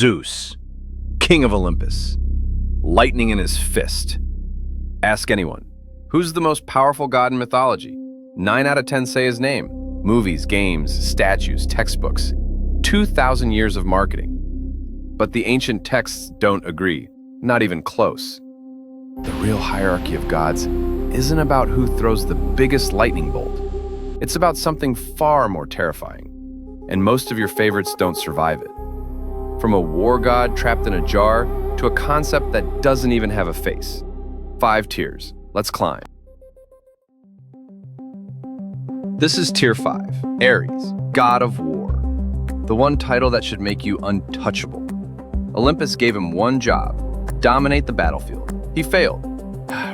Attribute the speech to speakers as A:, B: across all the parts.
A: Zeus, king of Olympus, lightning in his fist. Ask anyone, who's the most powerful god in mythology? 9 out of 10 say his name. Movies, games, statues, textbooks, 2,000 years of marketing. But the ancient texts don't agree, not even close. The real hierarchy of gods isn't about who throws the biggest lightning bolt. It's about something far more terrifying, and most of your favorites don't survive it. From a war god trapped in a jar to a concept that doesn't even have a face. 5 tiers. Let's climb. This is Tier 5, Ares, god of war. The one title that should make you untouchable. Olympus gave him one job: dominate the battlefield. He failed.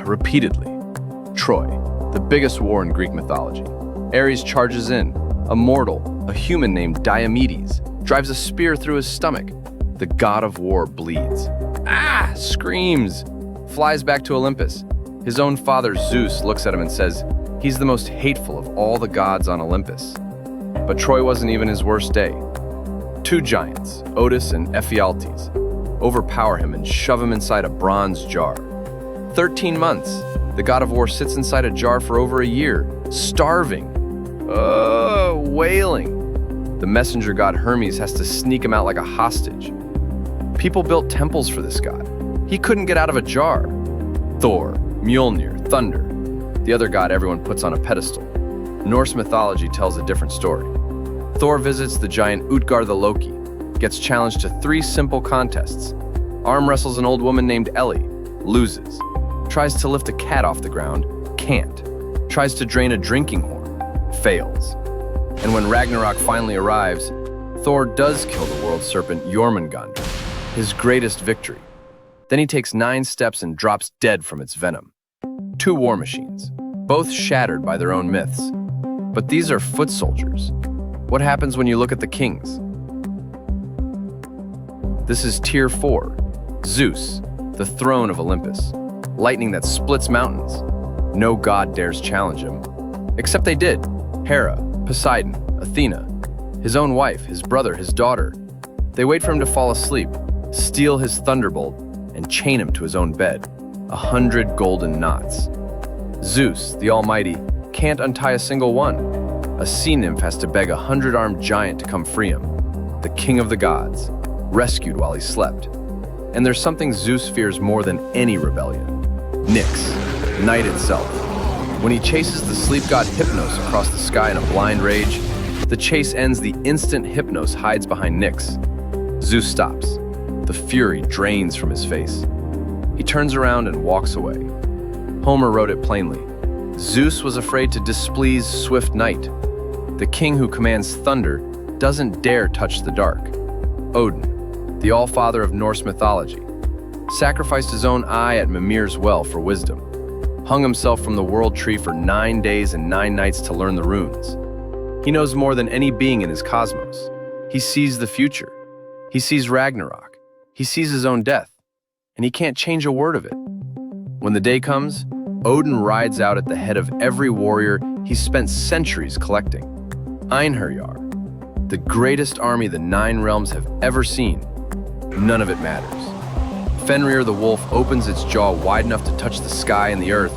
A: Repeatedly. Troy, the biggest war in Greek mythology. Ares charges in. A mortal, a human named Diomedes, drives a spear through his stomach. The god of war bleeds. Screams. Flies back to Olympus. His own father Zeus looks at him and says he's the most hateful of all the gods on Olympus. But Troy wasn't even his worst day. 2 giants, Otis and Ephialtes, overpower him and shove him inside a bronze jar. 13 months, the god of war sits inside a jar for over a year, starving, wailing. The messenger god Hermes has to sneak him out like a hostage. People built temples for this god. He couldn't get out of a jar. Thor, Mjolnir, thunder, the other god everyone puts on a pedestal. Norse mythology tells a different story. Thor visits the giant Utgar the Loki, gets challenged to 3 simple contests. Arm wrestles an old woman named Ellie, loses. Tries to lift a cat off the ground, can't. Tries to drain a drinking horn, fails. And when Ragnarok finally arrives, Thor does kill the world serpent Jormungandr, his greatest victory. Then he takes 9 steps and drops dead from its venom. 2 war machines, both shattered by their own myths. But these are foot soldiers. What happens when you look at the kings? This is Tier 4, Zeus, the throne of Olympus. Lightning that splits mountains. No god dares challenge him. Except they did. Hera, Poseidon, Athena, his own wife, his brother, his daughter. They wait for him to fall asleep, steal his thunderbolt, and chain him to his own bed. 100 golden knots. Zeus, the Almighty, can't untie a single one. A sea nymph has to beg a 100-armed giant to come free him. The king of the gods, rescued while he slept. And there's something Zeus fears more than any rebellion. Nyx, night itself. When he chases the sleep god Hypnos across the sky in a blind rage, the chase ends the instant Hypnos hides behind Nyx. Zeus stops. The fury drains from his face. He turns around and walks away. Homer wrote it plainly. Zeus was afraid to displease swift night. The king who commands thunder doesn't dare touch the dark. Odin, the all-father of Norse mythology, sacrificed his own eye at Mimir's well for wisdom, hung himself from the world tree for 9 days and 9 nights to learn the runes. He knows more than any being in his cosmos. He sees the future. He sees Ragnarok. He sees his own death, and he can't change a word of it. When the day comes, Odin rides out at the head of every warrior he's spent centuries collecting. Einherjar, the greatest army the 9 realms have ever seen. None of it matters. Fenrir the wolf opens its jaw wide enough to touch the sky and the earth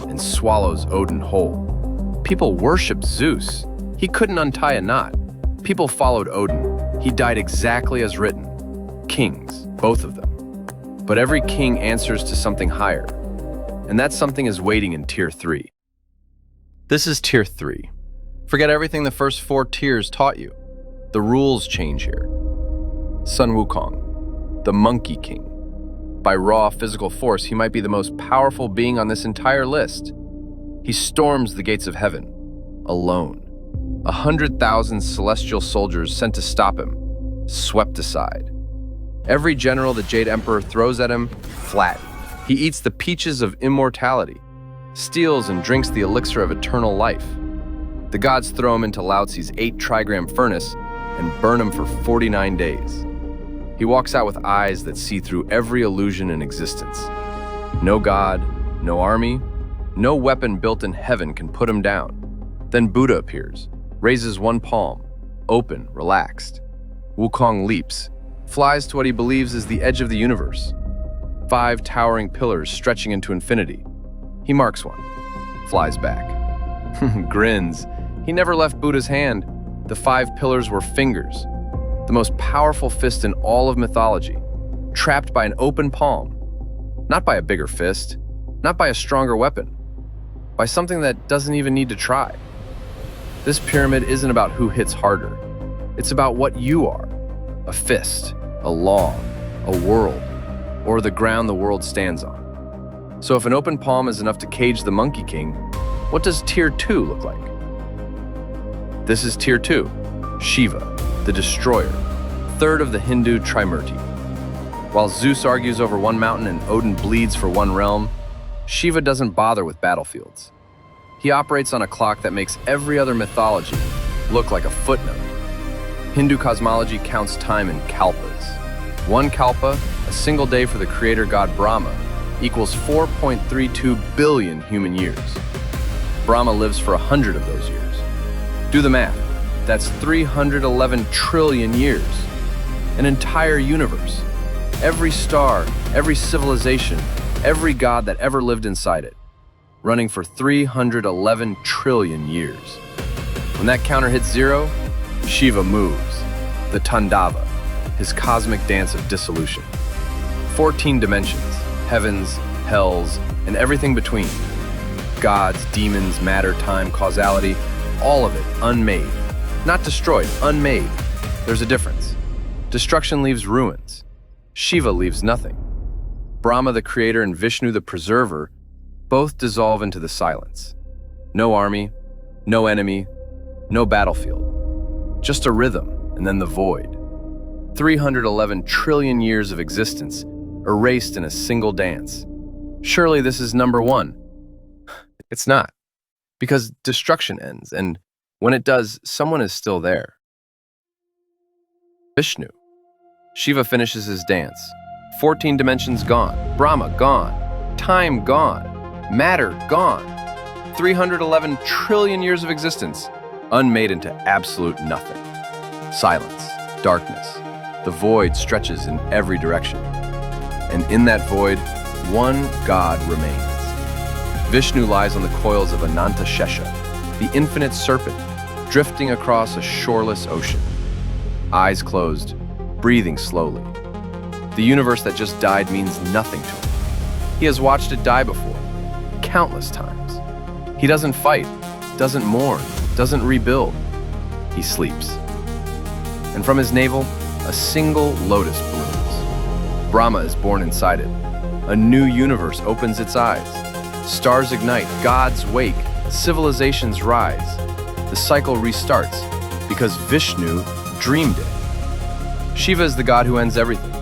A: and swallows Odin whole. People worshiped Zeus. He couldn't untie a knot. People followed Odin. He died exactly as written. Kings, both of them. But every king answers to something higher, and that something is waiting in Tier 3. This is Tier 3. Forget everything the first 4 tiers taught you. The rules change here. Sun Wukong, the Monkey King. By raw physical force, he might be the most powerful being on this entire list. He storms the gates of heaven, alone. 100,000 celestial soldiers sent to stop him, swept aside. Every general the Jade Emperor throws at him, flat. He eats the peaches of immortality, steals and drinks the elixir of eternal life. The gods throw him into Lao-Tzu's 8-trigram furnace and burn him for 49 days. He walks out with eyes that see through every illusion in existence. No god, no army, no weapon built in heaven can put him down. Then Buddha appears, raises one palm, open, relaxed. Wukong leaps. flies to what he believes is the edge of the universe. 5 towering pillars stretching into infinity. He marks one, flies back. Grins. He never left Buddha's hand. The 5 pillars were fingers, the most powerful fist in all of mythology, trapped by an open palm. Not by a bigger fist, not by a stronger weapon, by something that doesn't even need to try. This pyramid isn't about who hits harder. It's about what you are. A fist, a law, a world, or the ground the world stands on. So if an open palm is enough to cage the Monkey King, what does Tier 2 look like? This is Tier 2, Shiva, the Destroyer, third of the Hindu Trimurti. While Zeus argues over one mountain and Odin bleeds for one realm, Shiva doesn't bother with battlefields. He operates on a clock that makes every other mythology look like a footnote. Hindu cosmology counts time in kalpas. One kalpa, a single day for the creator god Brahma, equals 4.32 billion human years. Brahma lives for 100 of those years. Do the math. That's 311 trillion years. An entire universe. Every star, every civilization, every god that ever lived inside it, running for 311 trillion years. When that counter hits 0, Shiva moves, the Tandava, his cosmic dance of dissolution. 14 dimensions, heavens, hells, and everything between. Gods, demons, matter, time, causality, all of it unmade. Not destroyed, unmade. There's a difference. Destruction leaves ruins. Shiva leaves nothing. Brahma the creator and Vishnu the preserver both dissolve into the silence. No army, no enemy, no battlefield. Just a rhythm, and then the void. 311 trillion years of existence, erased in a single dance. Surely this is number 1. It's not. Because destruction ends, and when it does, someone is still there. Vishnu. Shiva finishes his dance. 14 dimensions gone. Brahma gone. Time gone. Matter gone. 311 trillion years of existence, unmade into absolute nothing. Silence, darkness. The void stretches in every direction. And in that void, one god remains. Vishnu lies on the coils of Ananta Shesha, the infinite serpent, drifting across a shoreless ocean. Eyes closed, breathing slowly. The universe that just died means nothing to him. He has watched it die before, countless times. He doesn't fight, doesn't mourn, doesn't rebuild. He sleeps. And from his navel, a single lotus blooms. Brahma is born inside it. A new universe opens its eyes. Stars ignite, gods wake, civilizations rise. The cycle restarts because Vishnu dreamed it. Shiva is the god who ends everything.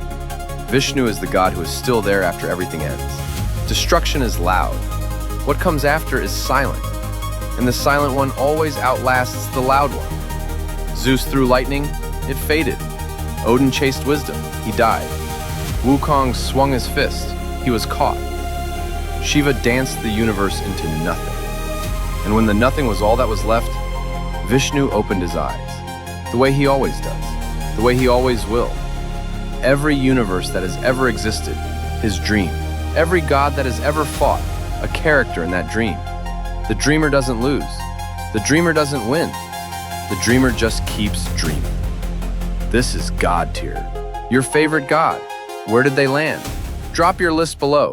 A: Vishnu is the god who is still there after everything ends. Destruction is loud. What comes after is silent. And the silent one always outlasts the loud one. Zeus threw lightning, it faded. Odin chased wisdom, he died. Wukong swung his fist, he was caught. Shiva danced the universe into nothing. And when the nothing was all that was left, Vishnu opened his eyes. The way he always does, the way he always will. Every universe that has ever existed, his dream. Every god that has ever fought, a character in that dream. The dreamer doesn't lose. The dreamer doesn't win. The dreamer just keeps dreaming. This is God tier. Your favorite god. Where did they land? Drop your list below.